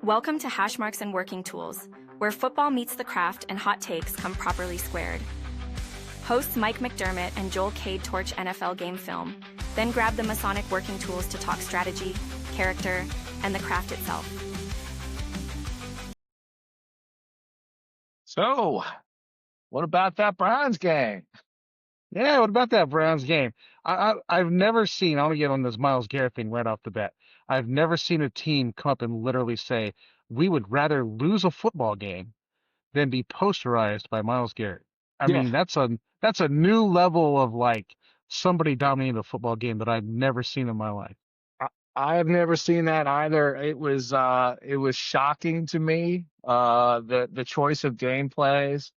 Welcome to Hashmarks and Working Tools, where football meets the craft and hot takes come properly squared. Hosts Mike McDermott and Joel Cade torch NFL game film, then grab the Masonic working tools to talk strategy, character, and the craft itself. So, what about that Browns game? Yeah, what about that Browns game? I've never seen, I want to get on this Myles Garrett thing right off the bat. I've never seen a team come up and literally say, we would rather lose a football game than be posterized by Myles Garrett. I Yeah. mean, that's a new level of like somebody dominating a football game that I've never seen in my life. I have never seen that either. It was shocking to me, the choice of game plays,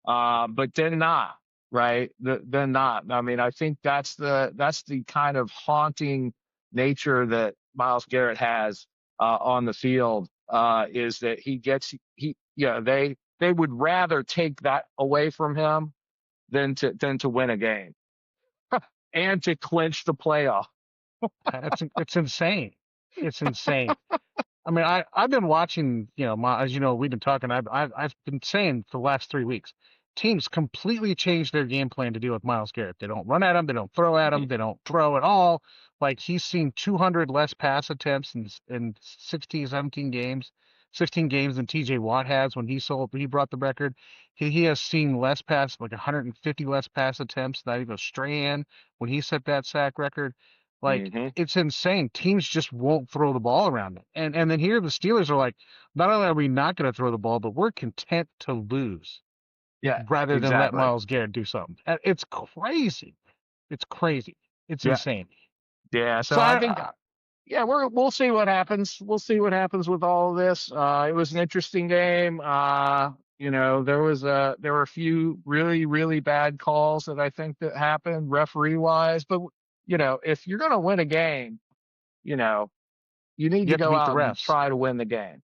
but then not, right? Then not. I mean, I think that's the kind of haunting nature that Myles Garrett has on the field, is that they would rather take that away from him than to win a game and to clinch the playoff. It's insane. It's insane. I mean, I've been watching, as you know, we've been talking. I've been saying for the last 3 weeks, teams completely changed their game plan to deal with Myles Garrett. They don't run at him. They don't throw at him. They don't throw at all. Like he's seen 200 less pass attempts in 16, 17 games, 16 games than TJ Watt has when he brought the record. He has seen less pass, like 150 less pass attempts than even Strahan when he set that sack record. Like it's insane. Teams just won't throw the ball around it. And then here the Steelers are like, not only are we not going to throw the ball, but we're content to lose. Yeah, rather than let exactly. Myles Garrett do something. It's crazy. It's crazy. It's insane. Yeah. So I think, we'll see what happens. We'll see what happens with all of this. It was an interesting game. There were a few really, really bad calls that I think that happened referee wise, but if you're going to win a game, you need to go out and try to win the game.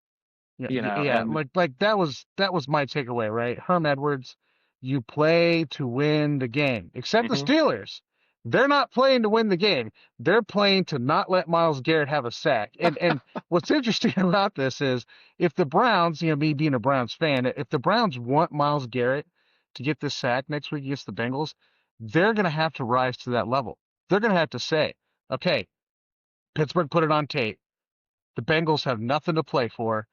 Like that was my takeaway, right? Herm Edwards, you play to win the game. Except the Steelers. They're not playing to win the game. They're playing to not let Myles Garrett have a sack. And what's interesting about this is if the Browns, me being a Browns fan, if the Browns want Myles Garrett to get this sack next week against the Bengals, they're going to have to rise to that level. They're going to have to say, okay, Pittsburgh put it on tape. The Bengals have nothing to play for.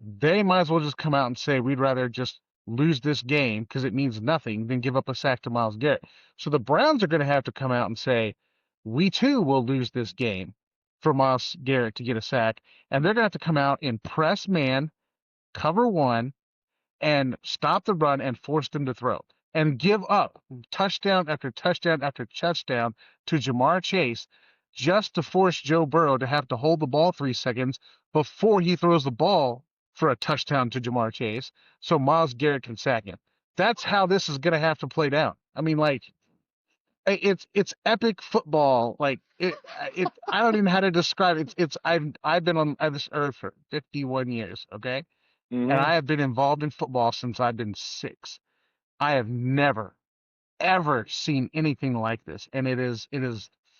They might as well just come out and say, we'd rather just lose this game because it means nothing than give up a sack to Myles Garrett. So the Browns are going to have to come out and say, we too will lose this game for Myles Garrett to get a sack. And they're going to have to come out in press man, cover one, and stop the run and force them to throw. And give up touchdown after touchdown after touchdown to Jamar Chase just to force Joe Burrow to have to hold the ball 3 seconds before he throws the ball for a touchdown to Jamar Chase so Myles Garrett can sack him. That's how this is going to have to play down. I mean, like, it's epic football. Like, I don't even know how to describe it. I've been on this earth for 51 years, okay? And I have been involved in football since I've been 6. I have never, ever seen anything like this, and it is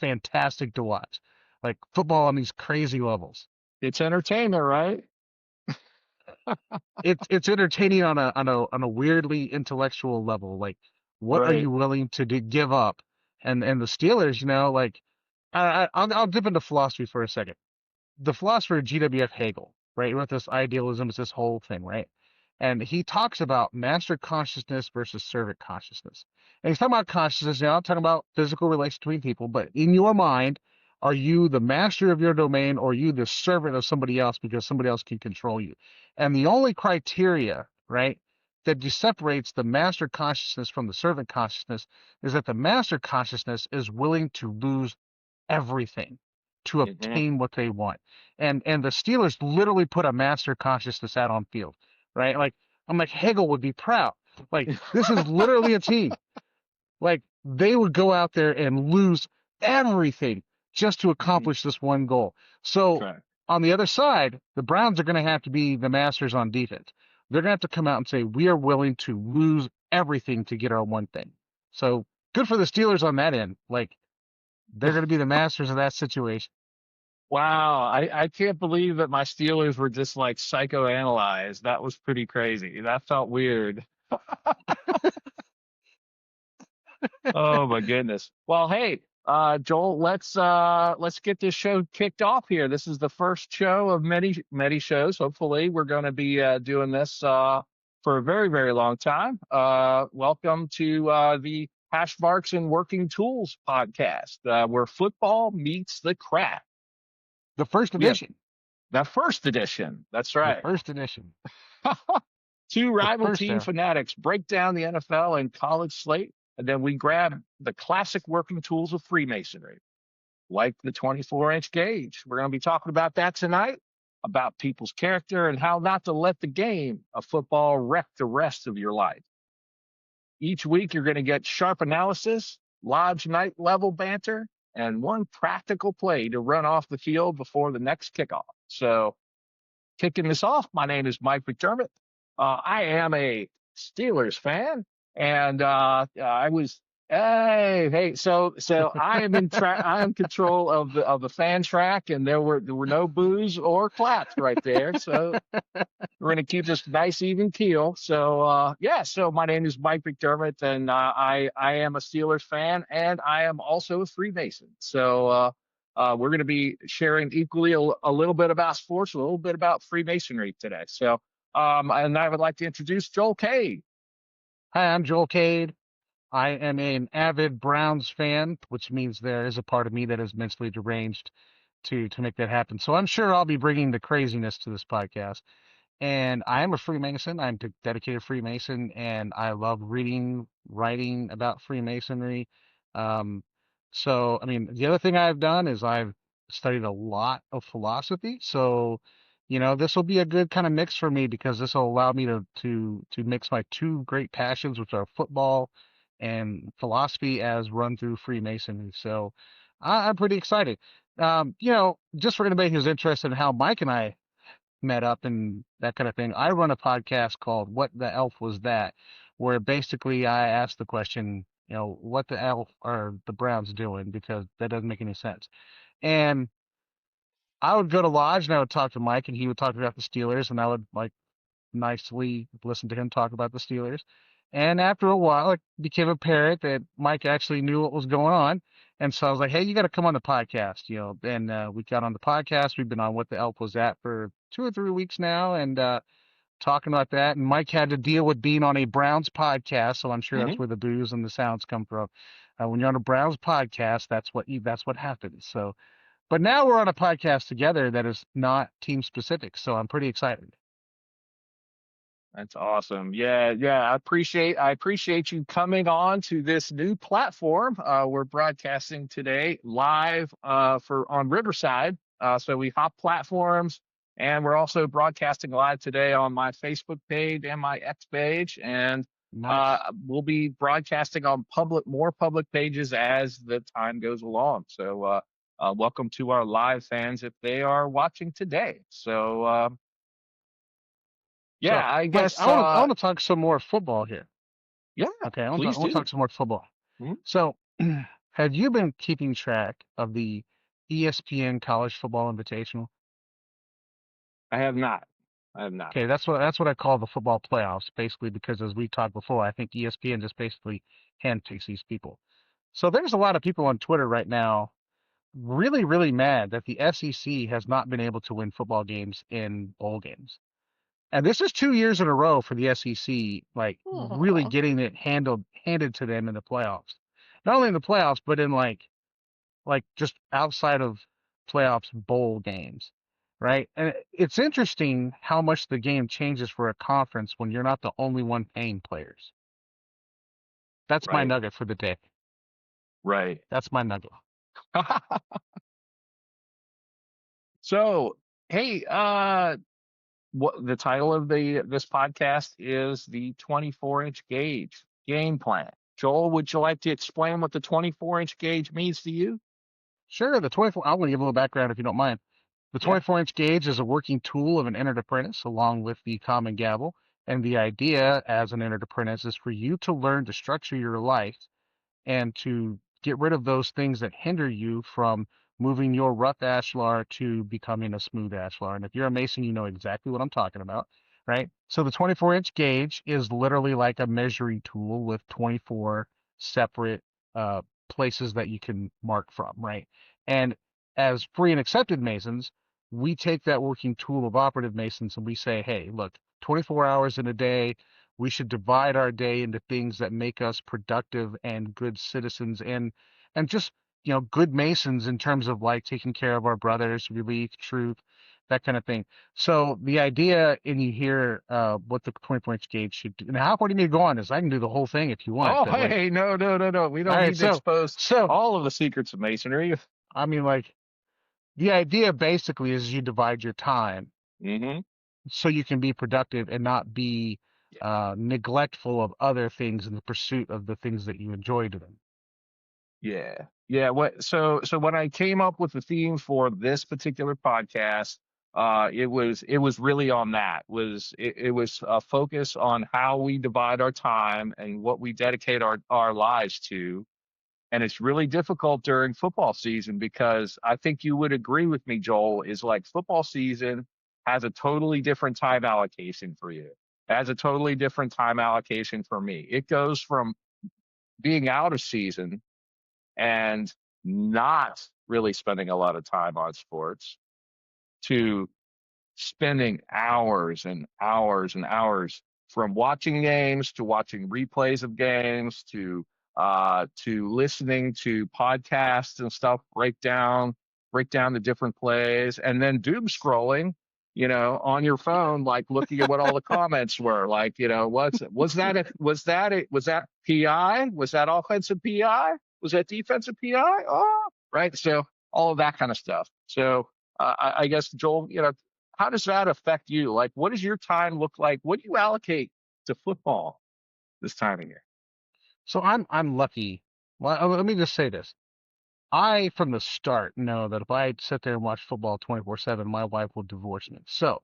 fantastic to watch. Like football on these crazy levels. It's entertainment, right? It's entertaining on a weirdly intellectual level. Like, what are you willing to give up? And the Steelers, like, I'll dip into philosophy for a second. The philosopher GWF Hegel, right, with this idealism, is this whole thing, right? And he talks about master consciousness versus servant consciousness. And he's talking about consciousness, I'm talking about physical relations between people, but in your mind, are you the master of your domain or are you the servant of somebody else because somebody else can control you? And the only criteria, right, that separates the master consciousness from the servant consciousness is that the master consciousness is willing to lose everything to obtain what they want. And the Steelers literally put a master consciousness out on field. Right? Like, I'm like, Hegel would be proud. Like, this is literally a team. Like, they would go out there and lose everything just to accomplish this one goal. So, on the other side, the Browns are going to have to be the masters on defense. They're going to have to come out and say, we are willing to lose everything to get our one thing. So, good for the Steelers on that end. Like, they're going to be the masters of that situation. Wow, I can't believe that my Steelers were just like psychoanalyzed. That was pretty crazy. That felt weird. Oh my goodness. Well, hey, Joel, let's get this show kicked off here. This is the first show of many shows. Hopefully, we're going to be doing this for a very very long time. Welcome to the Hashmarks and Working Tools podcast, where football meets the craft. The first We have edition. the first edition. That's The right. first edition. Two rival first team there. fanatics break down the NFL and college slate, and then we grab the classic working tools of Freemasonry, like the 24-inch gauge. We're going to be talking about that tonight, about people's character and how not to let the game of football wreck the rest of your life. Each week, you're going to get sharp analysis, lodge night level banter, and one practical play to run off the field before the next kickoff. So, kicking this off, my name is Mike McDermott. I am a Steelers fan, and I was hey. So I am I am control of the fan track, and there were no boos or claps right there. So we're gonna keep this nice even keel. So yeah. So my name is Mike McDermott, and I am a Steelers fan, and I am also a Freemason. So. We're going to be sharing equally a little bit about sports, a little bit about Freemasonry today. So, and I would like to introduce Joel Cade. Hi, I'm Joel Cade. I am an avid Browns fan, which means there is a part of me that is mentally deranged to make that happen. So I'm sure I'll be bringing the craziness to this podcast. And I am a Freemason. I'm a dedicated Freemason, and I love reading, writing about Freemasonry. Um, so, I mean, the other thing I've done is I've studied a lot of philosophy. So, this will be a good kind of mix for me because this will allow me to mix my two great passions, which are football and philosophy, as run through Freemasonry. So, I'm pretty excited. Just for anybody who's interested in how Mike and I met up and that kind of thing. I run a podcast called What the Elf Was That, where basically I ask the question, what the elf are the Browns doing? Because that doesn't make any sense. And I would go to Lodge and I would talk to Mike and he would talk about the Steelers and I would like nicely listen to him talk about the Steelers. And after a while, it became apparent that Mike actually knew what was going on. And so I was like, hey, you got to come on the podcast, And we got on the podcast. We've been on What the Elf Was That for 2 or 3 weeks now and talking about that. And Mike had to deal with being on a Browns podcast. So I'm sure that's where the booze and the sounds come from. When you're on a Browns podcast, that's what happens. So, but now we're on a podcast together that is not team specific. So I'm pretty excited. That's awesome. Yeah, yeah. I appreciate you coming on to this new platform. We're broadcasting today live on Riverside. So we hop platforms, and we're also broadcasting live today on my Facebook page and my X page, and Nice. we'll be broadcasting on more public pages as the time goes along. So welcome to our live fans if they are watching today. So. Yeah, So, I Mike, guess. I want to talk some more football here. Yeah, Okay, I please want to do. talk some more football. Mhm. So, have you been keeping track of the ESPN College Football Invitational? I have not. I have not. Okay, that's what I call the football playoffs, basically, because as we talked before, I think ESPN just basically handpicks these people. So there's a lot of people on Twitter right now really, really mad that the SEC has not been able to win football games in bowl games. And this is 2 years in a row for the SEC, like really Aw. getting it handed to them in the playoffs. Not only in the playoffs, but in like just outside of playoffs bowl games, right? And it's interesting how much the game changes for a conference when you're not the only one paying players. That's my Right, nugget for the day. right. That's my nugget. So, hey, what the title of this podcast is the 24-inch gauge game plan. Joel, would you like to explain what the 24-inch gauge means to you? Sure, the 24, I want to give a little background if you don't mind. The Yeah. 24-inch gauge is a working tool of an entered apprentice along with the common gavel. And the idea as an entered apprentice is for you to learn to structure your life and to get rid of those things that hinder you from moving your rough ashlar to becoming a smooth ashlar. And if you're a Mason, you know exactly what I'm talking about, right? So the 24-inch gauge is literally like a measuring tool with 24 separate places that you can mark from, right? And as free and accepted Masons, we take that working tool of operative Masons and we say, hey, look, 24 hours in a day, we should divide our day into things that make us productive and good citizens and just good Masons in terms of like taking care of our brothers, relief, truth, that kind of thing. So the idea, and you hear what the 24-inch gauge should do. Now, what do you need to go on this? I can do the whole thing if you want. Oh, But like, hey, no. We all don't right, need to expose so all of the secrets of Masonry. I mean, like, the idea basically is you divide your time Mm-hmm. so you can be productive and not be neglectful of other things in the pursuit of the things that you enjoy doing. Yeah. So when I came up with the theme for this particular podcast, it was really on that. It was a focus on how we divide our time and what we dedicate our lives to. And it's really difficult during football season because I think you would agree with me, Joel, is like football season has a totally different time allocation for you. It has a totally different time allocation for me. It goes from being out of season and not really spending a lot of time on sports to spending hours and hours and hours from watching games to watching replays of games to listening to podcasts and stuff, break down the different plays, and then doom scrolling, on your phone, like looking at what all the comments were. Like, was that PI? Was that offensive PI? Was that defensive PI? Oh, right. So all of that kind of stuff. So I guess, Joel, how does that affect you? Like, what does your time look like? What do you allocate to football this time of year? So I'm lucky. Well, let me just say this. I, from the start, know that if I sit there and watch football 24/7, my wife will divorce me. So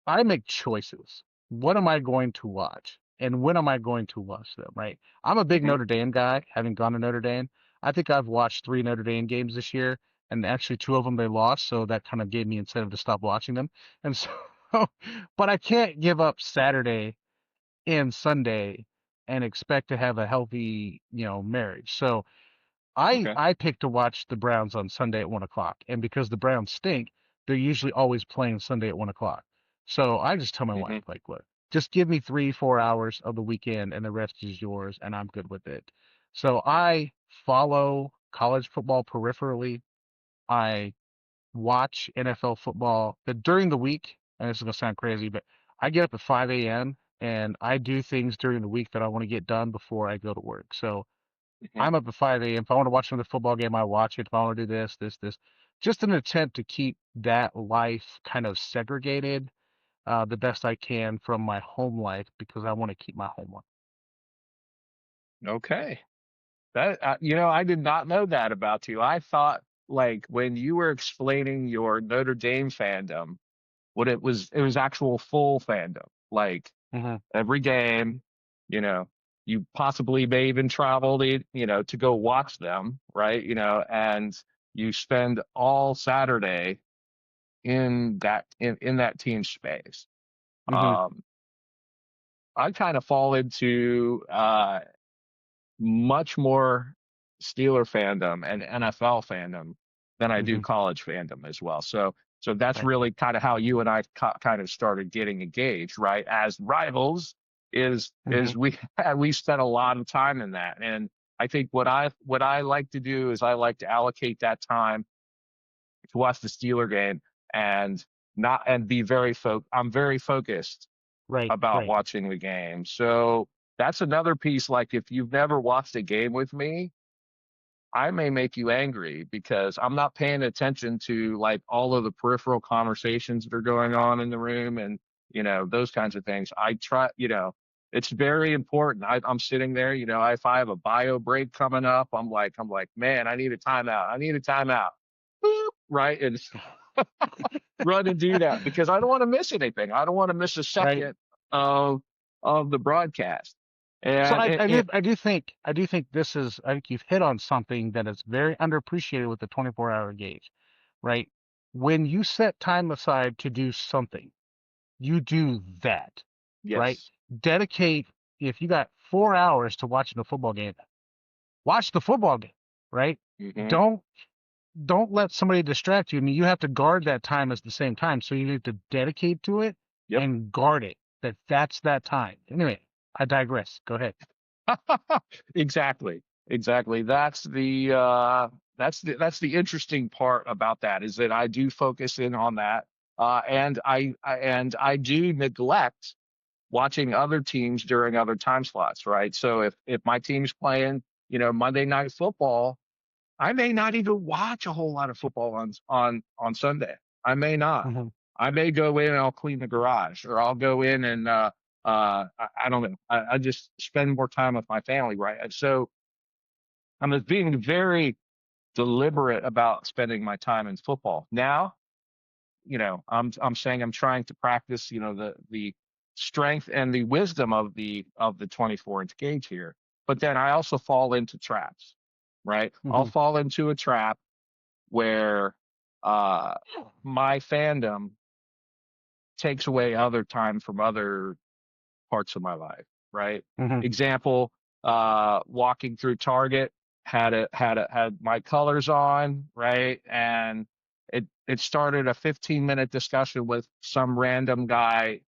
I make choices. What am I going to watch? And when am I going to watch them, right? I'm a big Mm-hmm. Notre Dame guy, having gone to Notre Dame. I think I've watched 3 Notre Dame games this year, and actually 2 of them they lost, so that kind of gave me incentive to stop watching them. And so, but I can't give up Saturday and Sunday and expect to have a healthy, marriage. So I Okay. I pick to watch the Browns on Sunday at 1 o'clock, and because the Browns stink, they're usually always playing Sunday at 1 o'clock. So I just tell my Mm-hmm. wife, like, look, just give me 3-4 hours of the weekend, and the rest is yours, and I'm good with it. So I follow college football peripherally. I watch NFL football during the week, and this is gonna sound crazy, but I get up at 5 a.m. and I do things during the week that I want to get done before I go to work. So Mm-hmm. I'm up at 5 a.m. If I want to watch another football game, I watch it. If I want to do this, just an attempt to keep that life kind of segregated the best I can from my home life because I want to keep my home life. Okay. That I did not know that about you. I thought like when you were explaining your Notre Dame fandom, what it was actual full fandom. Like Hmm. every game, you know, you possibly may even travel to go watch them, right? And you spend all Saturday in that team space. Hmm. Um, I kind of fall into much more Steeler fandom and NFL fandom than I do Hmm. college fandom as well. So that's Right. really kind of how you and I kind of started getting engaged, right? As rivals, Hmm. is we spent a lot of time in that, and I think what I like to do is I like to allocate that time to watch the Steeler game and not and be I'm very focused Right. about Right. watching the game. So that's another piece. Like if you've never watched a game with me, I may make you angry because I'm not paying attention to like all of the peripheral conversations that are going on in the room and those kinds of things. I try, it's very important. I'm sitting there, if I have a bio break coming up, I'm like, man, I need a timeout. I need a timeout. Boop, right? And run and do that because I don't want to miss anything. I don't want to miss a Right. second of of the broadcast. So And I do think I think you've hit on something that is very underappreciated with the 24-hour gauge, right? When you set time aside to do something, you do that, right? yes. Dedicate, if you got 4 hours to watching a football game, watch the football game, right? Hmm. Don't don't let somebody distract you. I mean, you have to guard that time at the same time. So you need to dedicate to it Yep. and guard it. That's that time. Anyway, I digress. Go ahead. Exactly. Exactly. That's the interesting part about that is that I do focus in on that. And I do neglect watching other teams during other time slots, right? So if my team's playing, Monday Night Football, I may not even watch a whole lot of football on Sunday. I may not. Hmm. I may go in and I'll clean the garage, or I'll go in and I don't know. I just spend more time with my family, right? And so I'm just being very deliberate about spending my time in football. Now, I'm saying I'm trying to practice, the strength and the wisdom of the 24-inch gauge here. But then I also fall into traps, right? I'll Hmm. fall into a trap where uh my fandom takes away other time from other parts of my life, right? Hmm. Example, walking through Target, had my colors on, right? And it started a 15-minute discussion with some random guy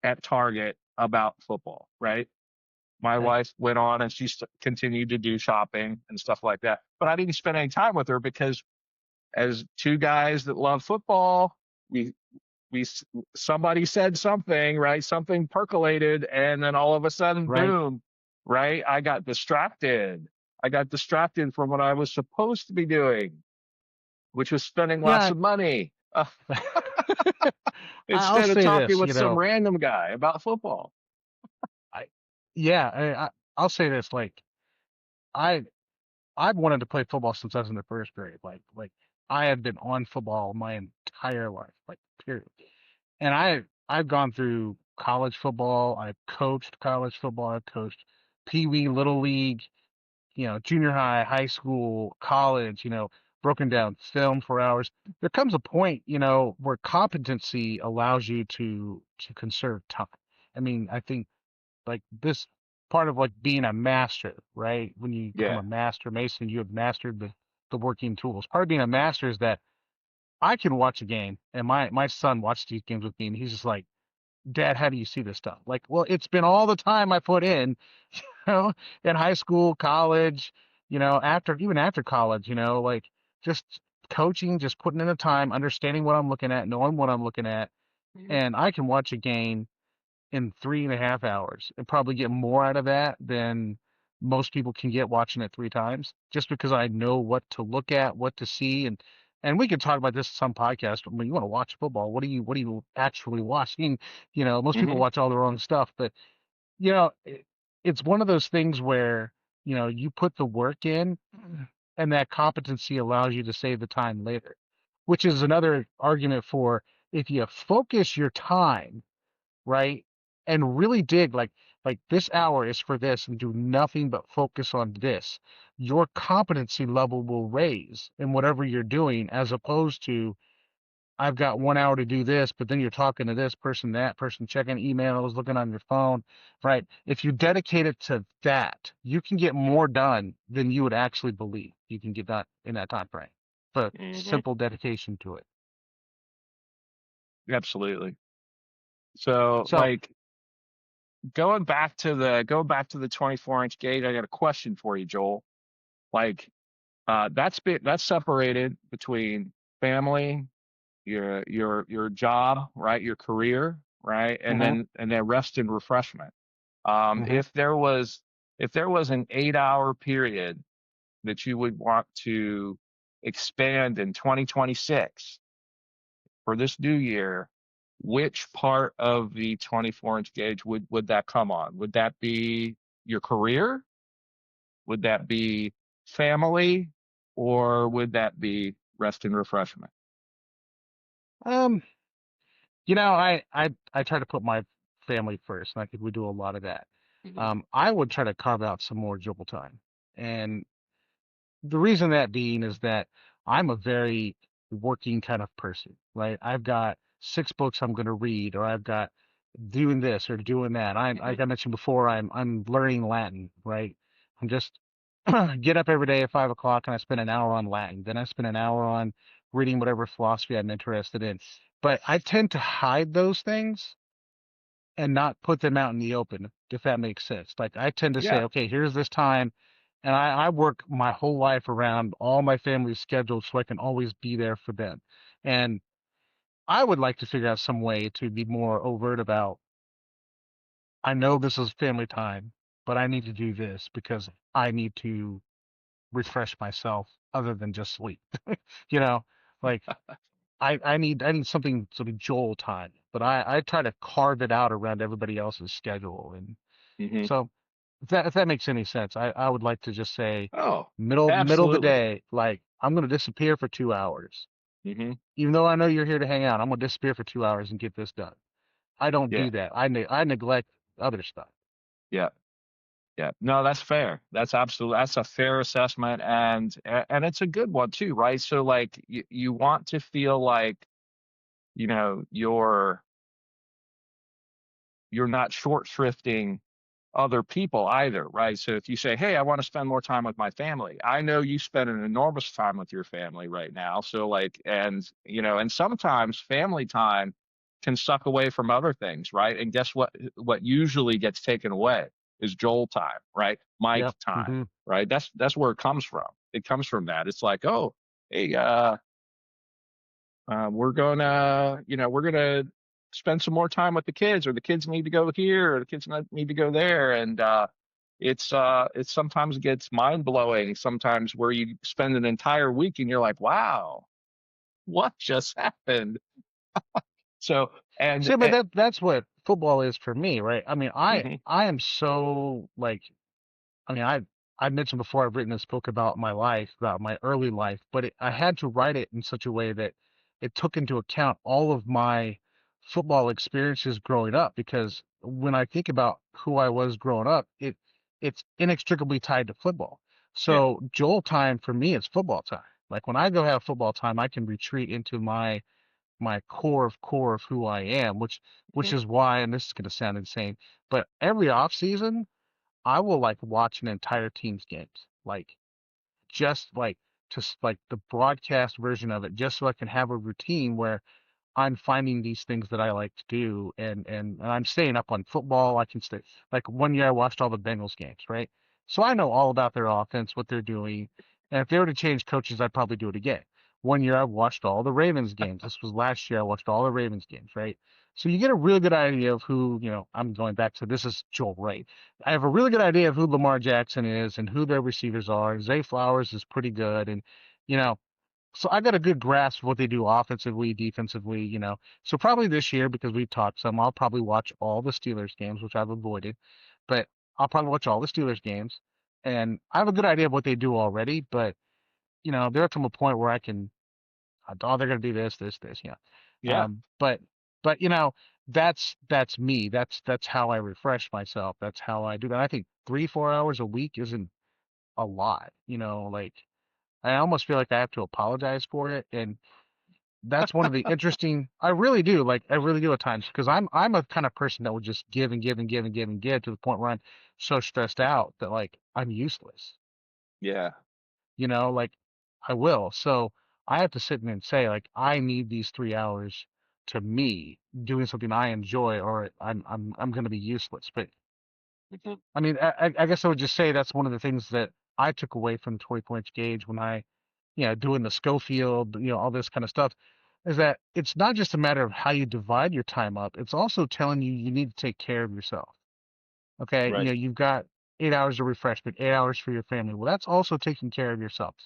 at Target about football, right? My Okay. wife went on and she continued to do shopping and stuff like that. But I didn't spend any time with her because as two guys that love football, we we somebody said something, right? Something percolated, and then all of a sudden, Right. boom, right? I got distracted. I got distracted from what I was supposed to be doing, which was spending lots Yeah. of money I'll instead of say talking this, with some random guy about football. I, yeah, I'll say this, like, I, I've wanted to play football since I was in the first grade. I have been on football my entire life, like, period. And I've gone through college football. I've coached college football. I've coached Pee Wee, Little League, junior high, high school, college, broken down film for hours. There comes a point, where competency allows you to conserve time. I mean, I think like this part of like being a master, right? When you become Yeah. a master mason, you have mastered the working tools. Part of being a master is that I can watch a game, and my son watched these games with me, and he's just like, Dad, how do you see this stuff? Like, well, it's been all the time I put in, know, in high school, college, even after college, like just coaching, just putting in the time, understanding what I'm looking at, knowing what I'm looking at, and I can watch a game in 3.5 hours and probably get more out of that than most people can get watching it 3 times, just because I know what to look at, what to see, and we could talk about this some podcast. But when you want to watch football, what are you actually watching? Most people Hmm. watch all the wrong stuff, but it's one of those things where, you put the work in and that competency allows you to save the time later, which is another argument for if you focus your time, right, and really dig like this hour is for this and do nothing but focus on this, your competency level will raise in whatever you're doing as opposed to I've got 1 hour to do this, but then you're talking to this person, that person, checking emails, looking on your phone, right? If you dedicate it to that, you can get more done than you would actually believe you can get done in that time frame. But Hmm. simple dedication to it. Absolutely. So, So, like, going back to the 24-inch gauge, I got a question for you, Joel. Like, that's separated between family, your job, right? Your career, right? And hmm then rest and refreshment. hmm If there was an 8-hour period that you would want to expand in 2026 for this new year, which part of the 24-inch gauge would that come on? Would that be your career? Would that be family? Or would that be rest and refreshment? um, I try to put my family first, and I think we do a lot of that. I would try to carve out some more Joel time. And the reason that being is that I'm a very working kind of person, right? I've got 6 books I'm going to read, or I've got doing this or doing that. Like I mentioned before, I'm learning Latin, right? I'm just get up every day at 5 o'clock and I spend an hour on Latin. Then I spend an hour on reading whatever philosophy I'm interested in. But I tend to hide those things and not put them out in the open, if that makes sense. Like I tend to say, Yeah. okay, here's this time, and I work my whole life around all my family's schedules so I can always be there for them. And I would like to figure out some way to be more overt about, I know this is family time, but I need to do this because I need to refresh myself other than just sleep. You know, like I need something sort of Joel time, but I try to carve it out around everybody else's schedule. And Hmm. so if that makes any sense, I would like to just say Oh, middle of the absolutely. day, like I'm gonna disappear for 2 hours. Hmm. Even though I know you're here to hang out, I'm gonna disappear for 2 hours and get this done. I don't Yeah. do that. I neglect other stuff. Yeah. Yeah. No, that's fair. That's a fair assessment, and it's a good one too, right? So like you want to feel like, you're not short shrifting other people either, right? So if you say, "Hey, I want to spend more time with my family," I know you spend an enormous time with your family right now. So like, and sometimes family time can suck away from other things, right? And guess what? What usually gets taken away is Joel time, right? Mike Yep. time, Hmm. right? That's where it comes from. It comes from that. It's like, oh, hey, we're gonna spend some more time with the kids, or the kids need to go here, or the kids need to go there, and it sometimes gets mind blowing. Sometimes where you spend an entire week and you're like, wow, what just happened? So and See, but that's what football is for me, right? I mean, mhm, I am so like, I mean, I mentioned before I've written this book about my life, about my early life, but I had to write it in such a way that it took into account all of my football experiences growing up. Because when I think about who I was growing up, it's inextricably tied to football. yeah, So Joel time for me is football time. Like when I go have football time, I can retreat into my core of who I am, which mhm, is why, and this is gonna sound insane, but every off season I will like watch an entire team's games, like just like like the broadcast version of it, just so I can have a routine where I'm finding these things that I like to do, and I'm staying up on football. I can stay like one year I watched all the Bengals games, right? So I know all about their offense, what they're doing, and if they were to change coaches, I'd probably do it again. One year I watched all the Ravens games. This was last year I watched all the Ravens games, right? So you get a really good idea of who, I'm going back to this is Joel Wright. I have a really good idea of who Lamar Jackson is and who their receivers are. Zay Flowers is pretty good, and you know, so I got a good grasp of what they do offensively, defensively. So probably this year, because we've talked some, I'll probably watch all the Steelers games, which I've avoided, but I'll probably watch all the Steelers games. And I have a good idea of what they do already, but they're from a point where I can, oh, they're gonna do this, this, this, yeah, but that's me. That's how I refresh myself. That's how I do that. I think 3, 4 hours a week isn't a lot. Like I almost feel like I have to apologize for it, and that's one of the interesting. I really do, like I really do at times, because I'm a kind of person that will just give and give and give and give and give to the point where I'm so stressed out that like I'm useless. yeah, Like I will. So I have to sit in and say like I need these 3 hours to me doing something I enjoy, or I'm going to be useless. But mhm, I mean, I guess I would just say that's one of the things that I took away from 20 points gauge when doing the Schofield, all this kind of stuff, is that it's not just a matter of how you divide your time up. It's also telling you need to take care of yourself. Okay. right, You've got 8 hours of refreshment, 8 hours for your family. Well, that's also taking care of yourself,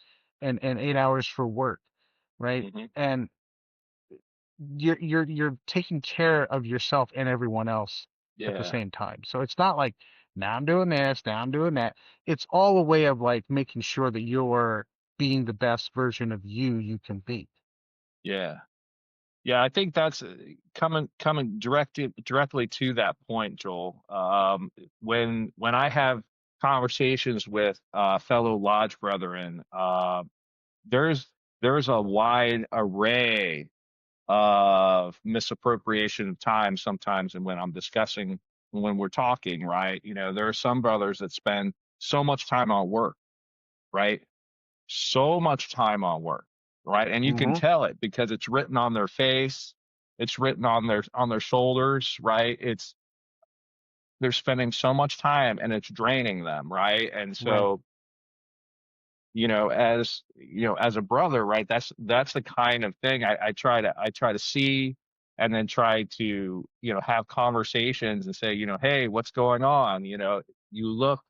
and 8 hours for work. Right. hmm, And you're taking care of yourself and everyone else at the yeah, same time. So it's not like now I'm doing this, now I'm doing that. It's all a way of like making sure that you're being the best version of you can be. yeah. Yeah, I think that's coming directly to that point, Joel. When I have conversations with fellow lodge brethren, there's there's a wide array of misappropriation of time sometimes, and when I'm discussing, when we're talking, right? There are some brothers that spend so much time on work, right? So much time on work, right? And you can Mm-hmm. tell it because it's written on their face, it's written on their shoulders, right? They're spending so much time and it's draining them, right? And Right. so, as a brother, right, that's the kind of thing I try to see, and then try to, have conversations and say, hey, what's going on? You look,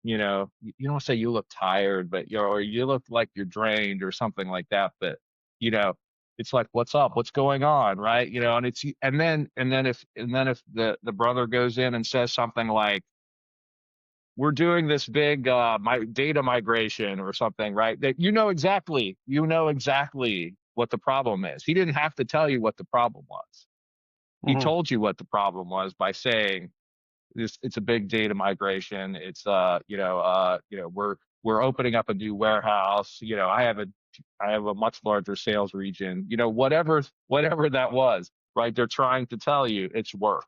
you don't say you look tired, but or you look like you're drained or something like that. But you know, it's like, what's up? What's going on, right? And then if the brother goes in and says something like, we're doing this big my data migration or something, right? That you know exactly what the problem is. He didn't have to tell you what the problem was. He Mm-hmm. told you what the problem was by saying, it's a big data migration. It's we're opening up a new warehouse. I have a much larger sales region. Whatever that was, right? They're trying to tell you it's work.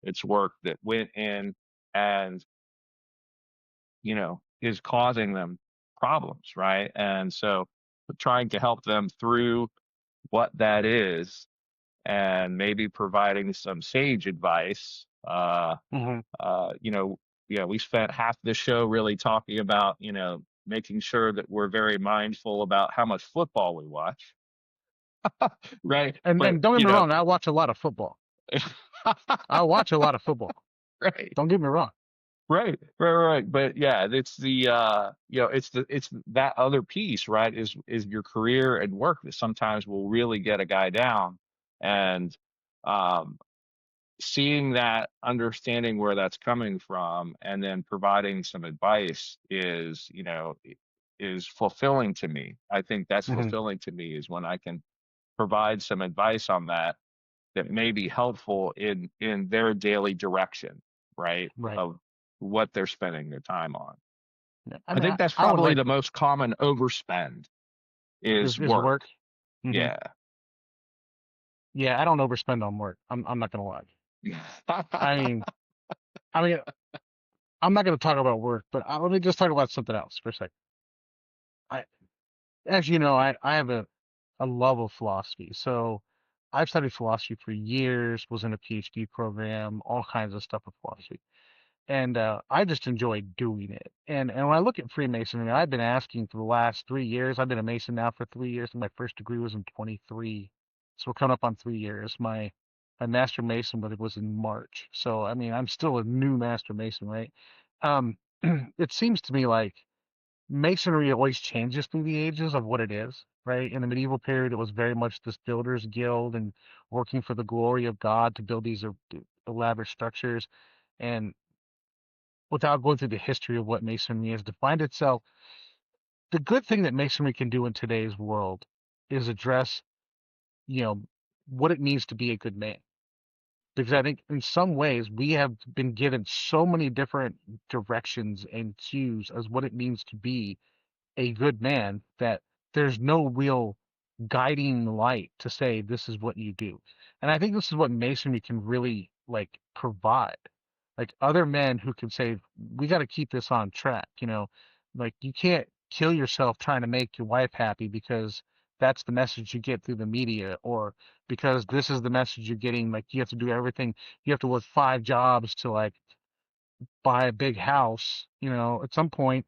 It's work that went in and is causing them problems, right? And so trying to help them through what that is, and maybe providing some sage advice. Mm-hmm. Yeah, we spent half the show really talking about, making sure that we're very mindful about how much football we watch, right? But, And don't get me wrong, I watch a lot of football. I watch a lot of football. right, Don't get me wrong. right. But yeah, it's it's that other piece, right? Is your career and work that sometimes will really get a guy down. And, um, seeing that, understanding where that's coming from, and then providing some advice is fulfilling to me. I think that's Mm-hmm. fulfilling to me, is when I can provide some advice on that may be helpful in their daily direction, right? Right. Of what they're spending their time on. Yeah. I I mean, think that's I would probably like the most common overspend is is work. work. Mm-hmm. Yeah. Yeah, I don't overspend on work. I'm not gonna lie. I mean, I mean, I'm not gonna talk about work, but let me just talk about something else for a second. I, as you know, I have a love of philosophy. So I've studied philosophy for years, was in a PhD program, all kinds of stuff with philosophy. And I just enjoy doing it. And when I look at Freemasonry, I've been asking for the last 3 years. I've been a Mason now for 3 years. And my first degree was in 23, so we're coming up on 3 years. My Master Mason was in March. So I mean, I'm still a new Master Mason, right? Um, it seems to me like Masonry always changes through the ages of what it is, right? In the medieval period, it was very much this builder's guild and working for the glory of God to build these elaborate structures. And without going through the history of what Masonry has defined itself, the good thing that Masonry can do in today's world is address, you know, what it means to be a good man. Because I think in some ways we have been given so many different directions and cues as what it means to be a good man that there's no real guiding light to say this is what you do. And I think this is what Masonry can really like provide. Like other men who can say, we got to keep this on track, like you can't kill yourself trying to make your wife happy because that's the message you get through the media, or because this is the message you're getting. Like you have to do everything. You have to work 5 jobs to like buy a big house. At some point,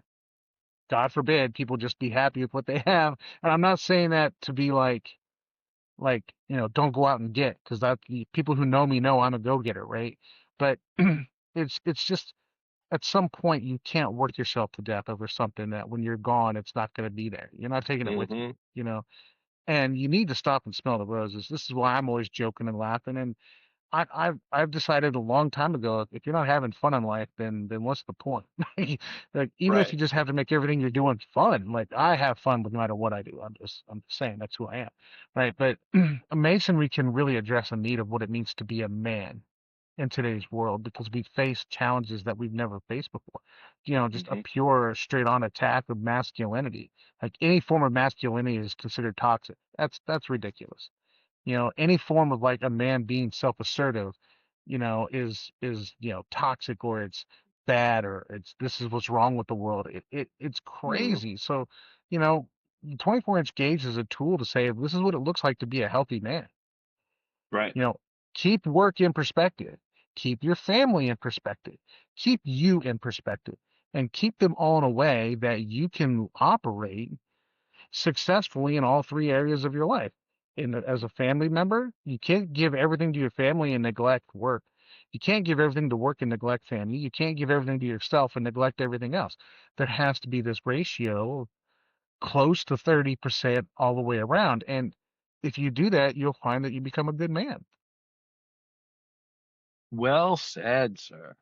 God forbid, people just be happy with what they have. And I'm not saying that to be like don't go out and get, because that people who know me know I'm a go-getter, right? But it's just at some point you can't work yourself to death over something that when you're gone it's not going to be there. You're not taking it with you, Hmm. you know. And you need to stop and smell the roses. This is why I'm always joking and laughing. And I've decided a long time ago, if you're not having fun in life, then what's the point? Like, even if Right. you just have to make everything you're doing fun, like I have fun no matter what I do. I'm just saying that's who I am, right? But Masonry can really address a need of what it means to be a man in today's world because we face challenges that we've never faced before. Just a Hmm. pure, straight on attack of masculinity. Like any form of masculinity is considered toxic. That's ridiculous. Any form of like a man being self-assertive, is toxic or it's bad or it's this is what's wrong with the world. It's Hmm. crazy. So, you know, 24-inch gauge is a tool to say this is what it looks like to be a healthy man. Right. You know, keep work in perspective, keep your family in perspective, keep you in perspective, and keep them all in a way that you can operate successfully in all three areas of your life. As a family member, you can't give everything to your family and neglect work. You can't give everything to work and neglect family. You can't give everything to yourself and neglect everything else. There has to be this ratio close to 30% all the way around. And if you do that, you'll find that you become a good man. Well said, sir.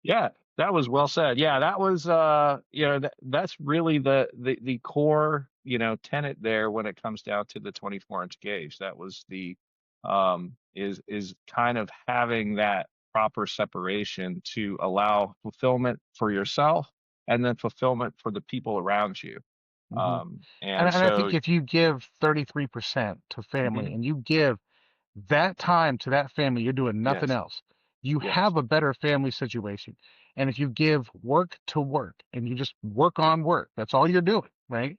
Yeah, that was well said. Yeah, that was that's really the core, tenet there when it comes down to the 24-inch gauge. That was the is kind of having that proper separation to allow fulfillment for yourself and then fulfillment for the people around you. Hmm. And, And and I so think if you give 33% to family mhm, and you give that time to that family, you're doing nothing yes, else. You yes. have a better family situation. And if you give work to work and you just work on work, that's all you're doing, right?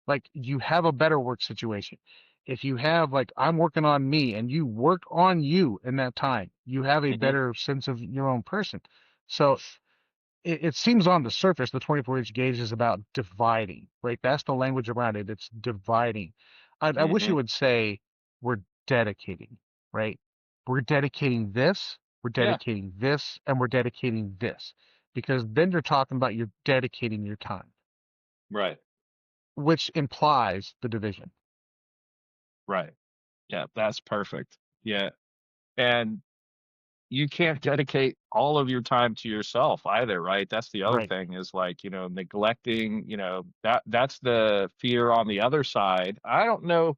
Like you have a better work situation. If you have like I'm working on me and you work on you in that time, you have a Hmm. better sense of your own person. So it seems on the surface the 24-inch gauge is about dividing, right? That's the language around it. It's dividing. I wish Hmm. it would say we're dedicating, right? We're dedicating this, we're Yeah, dedicating this, and we're dedicating this. Because then you're talking about you're dedicating your time, right, which implies the division. right. Yeah, that's perfect. Yeah. And you can't dedicate all of your time to yourself either, right? That's the other Right. thing is like, neglecting, that's the fear on the other side. I don't know.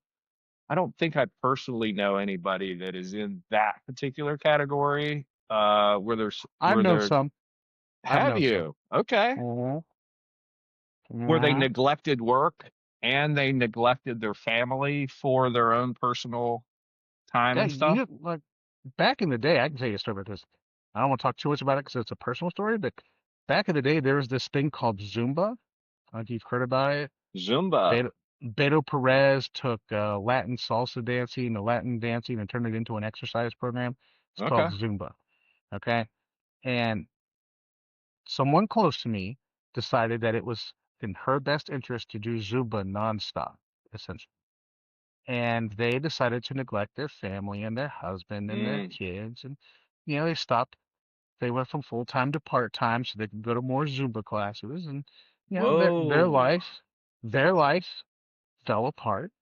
I don't think I personally know anybody that is in that particular category, I've where known they're, some. I've have known some. you? Okay. Uh-huh. Where they Uh-huh. neglected work and they neglected their family for their own personal time Yeah, and stuff. like back in the day, I can tell you a story about this. I don't want to talk too much about it because it's a personal story, but back in the day, there was this thing called Zumba. I don't know if you've heard about it. Zumba. Beto Perez took Latin salsa dancing, the Latin dancing, and turned it into an exercise program. It's called Okay. Zumba. Okay. And someone close to me decided that it was in her best interest to do Zumba nonstop, essentially. And they decided to neglect their family and their husband and their Mm. kids. And, they stopped. They went from full time to part time so they could go to more Zumba classes. And, their Whoa. life fell apart.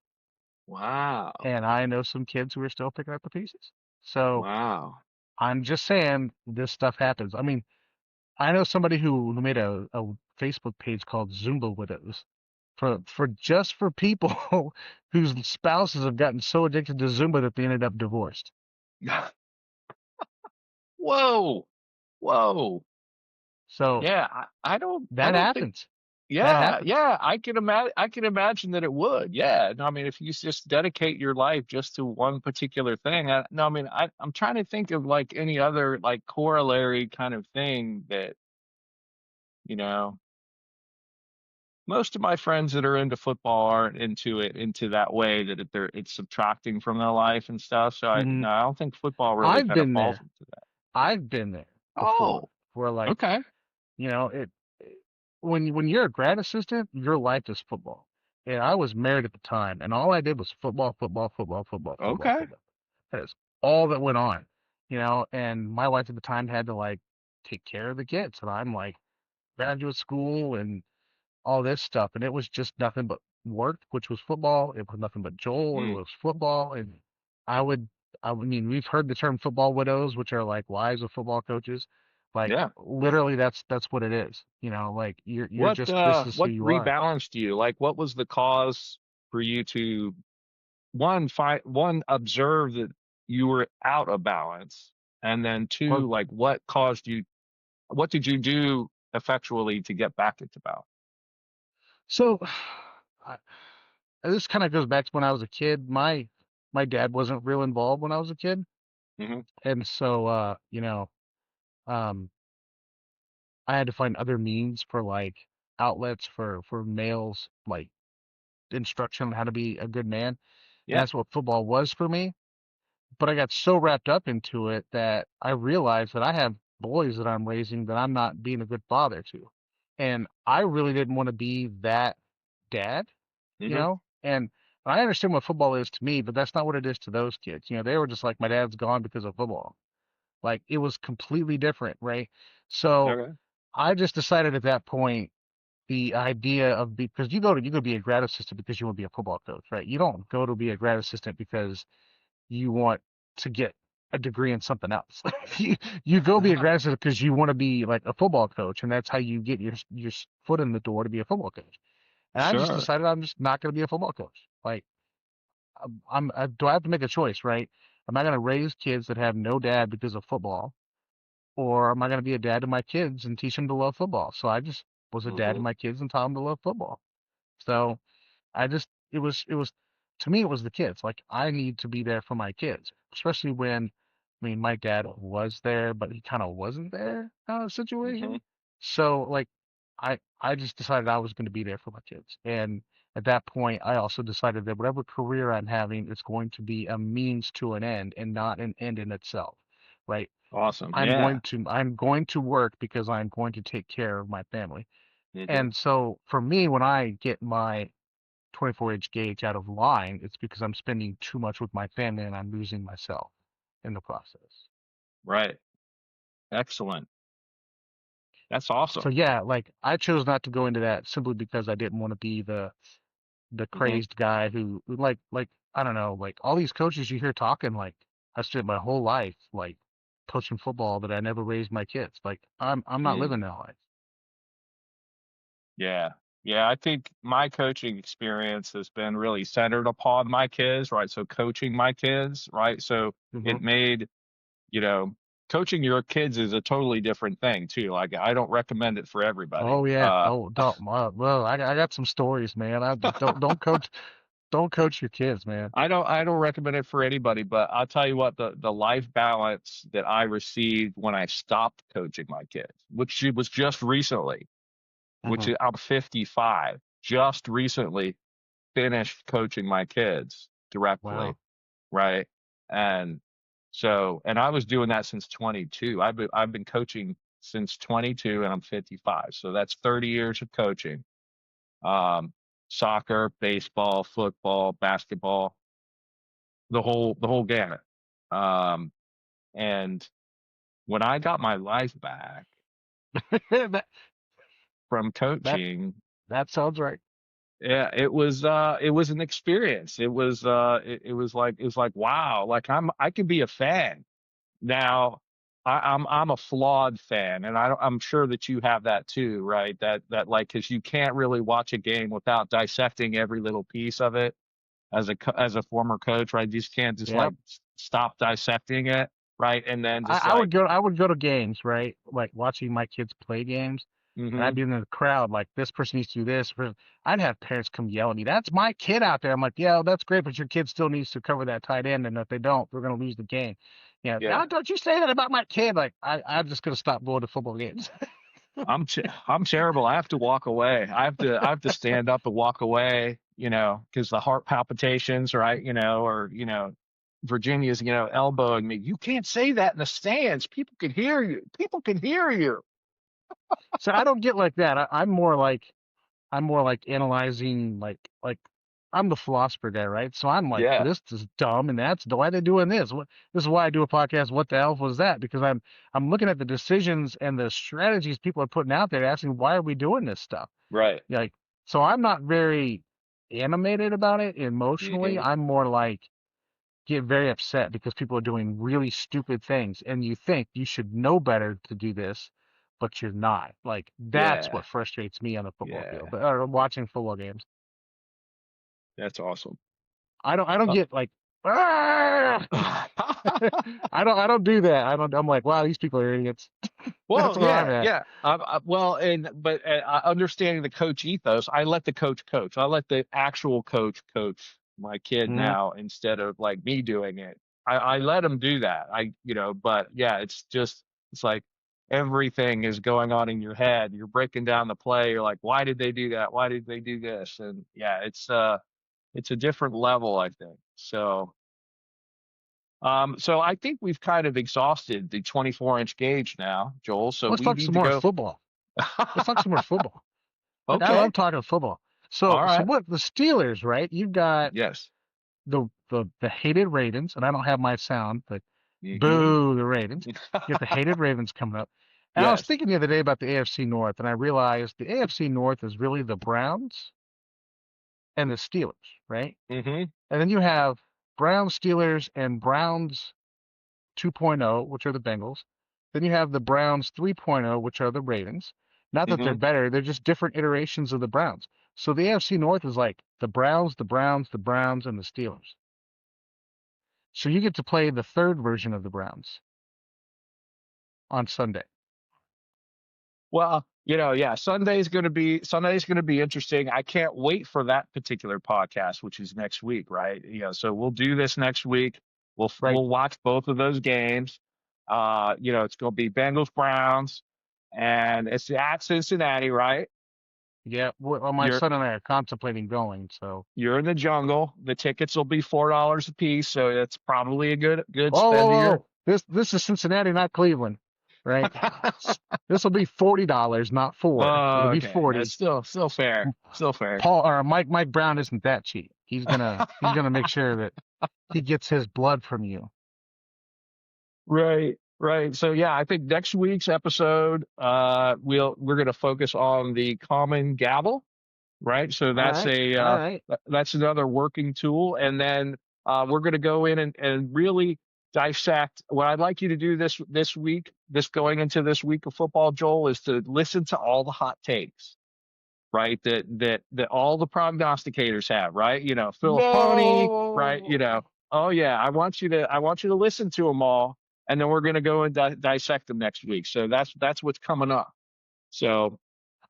Wow. And I know some kids who are still picking up the pieces. So Wow. I'm just saying this stuff happens. I mean, I know somebody who made a Facebook page called Zumba Widows for people whose spouses have gotten so addicted to Zumba that they ended up divorced. Whoa. Whoa. So Yeah, I that don't think happens. That yeah, happens. yeah, I can imagine that it would. Yeah. No, I mean if you just dedicate your life just to one particular thing. No, I mean I'm trying to think of like any other like corollary kind of thing that, you know, most of my friends that are into football aren't into that way that it's subtracting from their life and stuff. So I Hmm. no, I don't think football really I've kind of been falls there. into that. I've been there before. Oh, Where like, okay. it when you're a grad assistant, your life is football. And I was married at the time, and all I did was football, football, football, football, football, Okay. football. That is all that went on. And my wife at the time had to like take care of the kids. And I'm like graduate school and all this stuff. And it was just nothing but work, which was football. It was nothing but Joel. It Mm, was football. And I mean, we've heard the term football widows, which are like wives of football coaches. Like Yeah. literally, that's what it is. Like you're just this is who What you are. rebalanced you? Like, what was the cause for you to one observe that you were out of balance, and then Well, two, like what did you do effectually to get back into balance? so I, this kind of goes back to when I was a kid. My dad wasn't real involved when I was a kid, Hmm. and so um, I had to find other means for like outlets for males, like instruction on how to be a good man, and Yeah. that's what football was for me. But I got so wrapped up into it that I realized that I have boys that I'm raising that I'm not being a good father to. And I really didn't want to be that dad, Hmm. And I understand what football is to me, but that's not what it is to those kids. They were just like, my dad's gone because of football. Like it was completely different, right? So Okay. I just decided at that point the idea of because you go to be a grad assistant because you want to be a football coach, right? You don't go to be a grad assistant because you want to get a degree in something else. You go be a grad assistant because you want to be like a football coach, and that's how you get your foot in the door to be a football coach. And I just Sure. decided I'm just not going to be a football coach. Like do I have to make a choice, right? Am I going to raise kids that have no dad because of football, or am I going to be a dad to my kids and teach them to love football? So I just was a dad to Hmm. my kids and taught them to love football. So it was to me it was the kids. Like I need to be there for my kids, especially when I mean my dad was there, but he kind of wasn't there kind of Hmm. situation. So like I just decided I was going to be there for my kids. And at that point I also decided that whatever career I'm having is going to be a means to an end and not an end in itself. Right? Awesome. I'm Yeah. going to I'm going to work because I'm going to take care of my family. Hmm. And so for me, when I get my 24-inch gauge out of line, it's because I'm spending too much with my family and I'm losing myself in the process. Right. Excellent. That's So awesome. yeah, like I chose not to go into that simply because I didn't want to be the Hmm. crazed guy who like I don't know, like all these coaches you hear talking like I spent my whole life like coaching football that I never raised my kids. Like I'm not living that life. Yeah. Yeah, I think my coaching experience has been really centered upon my kids, right? So coaching my kids, right? So Hmm. it made, you know, coaching your kids is a totally different thing too. Like I don't recommend it for everybody. Oh yeah. Oh don't well I got some stories, man. I just don't coach your kids, man. I don't recommend it for anybody, but I'll tell you what, the life balance that I received when I stopped coaching my kids, which it was just recently, which Hmm. is I'm 55, just recently finished coaching my kids directly, Wow. right? And and I was doing that since 22. I've been coaching since 22 and I'm 55. So that's 30 years of coaching. Um, Soccer, baseball, football, basketball, the whole gamut. Um, and when I got my life back that from that coaching, that sounds right. yeah, it was an experience. It was like wow, like I can be a fan now. I'm a flawed fan, and I'm sure that you have that too, right? That like because you can't really watch a game without dissecting every little piece of it as as a former coach, right? You just can't just Yeah. like stop dissecting it, right? And then just like I would go to games, right? Like watching my kids play games, and I'd mm-hmm, be in the crowd like this person needs to do this. I'd have parents come yell at me. That's my kid out there. I'm like, yeah, that's great, but your kid still needs to cover that tight end, and if they don't, we're gonna lose the game. Yeah, yeah. "Ah, don't you say that about my kid? Like I'm just gonna stop going to football games. I'm terrible. I have to walk away. I have to stand up and walk away, because the heart palpitations, right? Or Virginia's, elbowing me. You can't say that in the stands. People can hear you. People can hear you. So I don't get like that. I'm more like analyzing like I'm the philosopher guy, right? So I'm like, Yeah, this is dumb and that's why they're doing this. This is why I do a podcast. What the hell was that? Because I'm looking at the decisions and the strategies people are putting out there, asking why are we doing this stuff? right. Like, so I'm not very animated about it emotionally. Hmm. I'm more like get very upset because people are doing really stupid things, and you think you should know better to do this, but you're not. Like, that's Yeah. what frustrates me on the football Yeah. field, or watching football games. That's awesome. I don't get like, "Ah!" I don't do that. I'm like, wow, these people are idiots. That's Well, where I'm at. yeah. Well, but understanding the coach ethos, I let the coach coach. I let the actual coach coach my kid Mhm. now instead of like me doing it. I let him do that. But yeah, it's like everything is going on in your head. You're breaking down the play. You're like, why did they do that? Why did they do this? And yeah, it's a different level, I think. So I think we've kind of exhausted the 24-inch gauge now, Joel. So Let's we talk need some to more go. football. Let's talk some more football. Like, I Okay. love talking football. All So right. what the Steelers, right? You've got Yes. the hated Ravens, and I don't have my sound, but Hmm. boo the Ravens. You got the hated Ravens coming up. And I was Yes. thinking the other day about the AFC North, and I realized the AFC North is really the Browns and the Steelers, right? Hmm. And then you have Browns, Steelers, and Browns 2.0, which are the Bengals. Then you have the Browns 3.0, which are the Ravens. Not that they're Hmm. better, they're just different iterations of the Browns. So the AFC North is like the Browns, the Browns, the Browns, and the Steelers. So you get to play the third version of the Browns on Sunday. Well, yeah, Sunday's gonna be interesting. I can't wait for that particular podcast, which is next week, right? So we'll do this next week. Right. We'll watch both of those games. It's gonna be Bengals Browns, and it's at Cincinnati, right? Yeah. Well, my You're son and I are contemplating going. So. you're in the jungle. The tickets will be $4 a piece, so that's probably a good Whoa, whoa, spend of your. whoa! This is Cincinnati, not Cleveland, right? This will be $40, not four. Oh, It'll be okay. That's 40. still fair. Still fair. Paul or Mike Brown isn't that cheap. He's gonna make sure that he gets his blood from you. Right, right. So yeah, I think next week's episode, we're gonna focus on the common gavel, right? So All right, all right. that's another working tool, and then we're gonna go in and really dissect. What I'd like you to do this week, this going into this week of football, Joel, is to listen to all the hot takes, right? That all the prognosticators have, right? Philipponi, right? No. Oh yeah, I want you to listen to them all, and then we're gonna go and dissect them next week. So that's what's coming up. So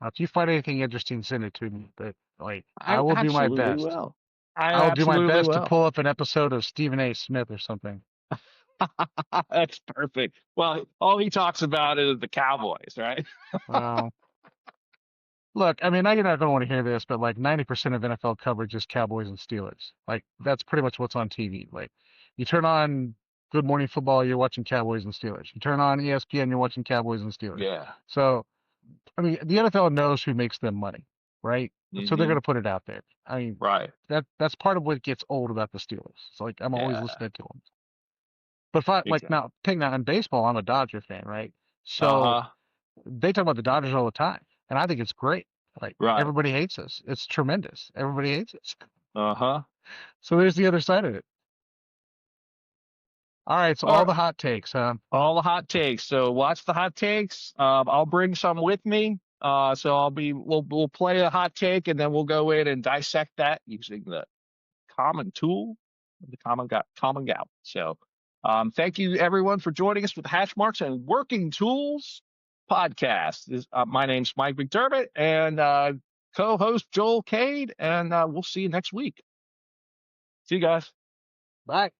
If you find anything interesting, send it to me. But like, I I will do my absolutely best. will. I I will do my absolutely best to will. pull up an episode of Stephen A. Smith or something. That's perfect. Well, all he talks about is the Cowboys, right? Well, look, I mean, you're not going to want to hear this, but like 90% of NFL coverage is Cowboys and Steelers. Like, that's pretty much what's on TV. Like, you turn on Good Morning Football, you're watching Cowboys and Steelers. You turn on ESPN, you're watching Cowboys and Steelers. Yeah. So, I mean, the NFL knows who makes them money, right? So they're Hmm. going to put it out there. I mean, Right. that's part of what gets old about the Steelers. It's like I'm always Yeah. listening to them. But if I like Exactly. now, take that in baseball, I'm a Dodger fan, right? So Uh-huh. they talk about the Dodgers all the time, and I think it's great. Like Right. everybody hates us. It's tremendous. Everybody hates us. Uh-huh. So there's the other side of it. All right, so all All the hot takes, huh? All the hot takes. So watch the hot takes. I'll bring some with me. So we'll play a hot take, and then we'll go in and dissect that using the common tool, the common gal. So thank you everyone for joining us with Hashmarks and Working Tools podcast. My name's Mike McDermott, and co-host Joel Cade, and we'll see you next week. See you guys. Bye.